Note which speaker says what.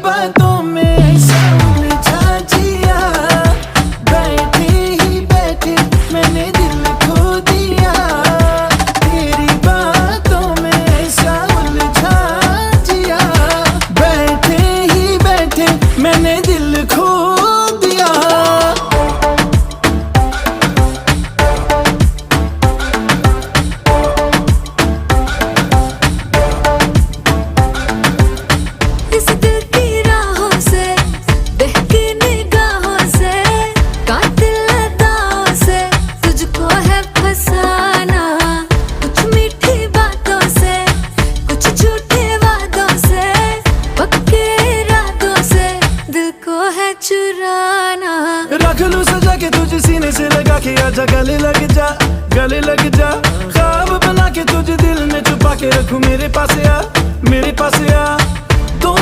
Speaker 1: बातों में ऐसा उलझा जिया, बैठे ही बैठे मैंने दिल खो दिया। तेरी बातों में ऐसा उलझा जिया, बैठे ही बैठे मैंने दिल खो दिया।
Speaker 2: इस दिल की राहों से, बहकी निगाहों से, कातिल अदाओं से तुझको है फसाना। कुछ मीठी बातों से, कुछ झूठे वादों से, पक्के इरादों से दिल को है चुराना।
Speaker 1: रख लूं सजा के तुझे सीने से लगा के, आजा गले लग जा, गले लग जा। ख्वाब बना के तुझे दिल में छुपा के रखूं, मेरे पास आ, मेरे पास आ। दो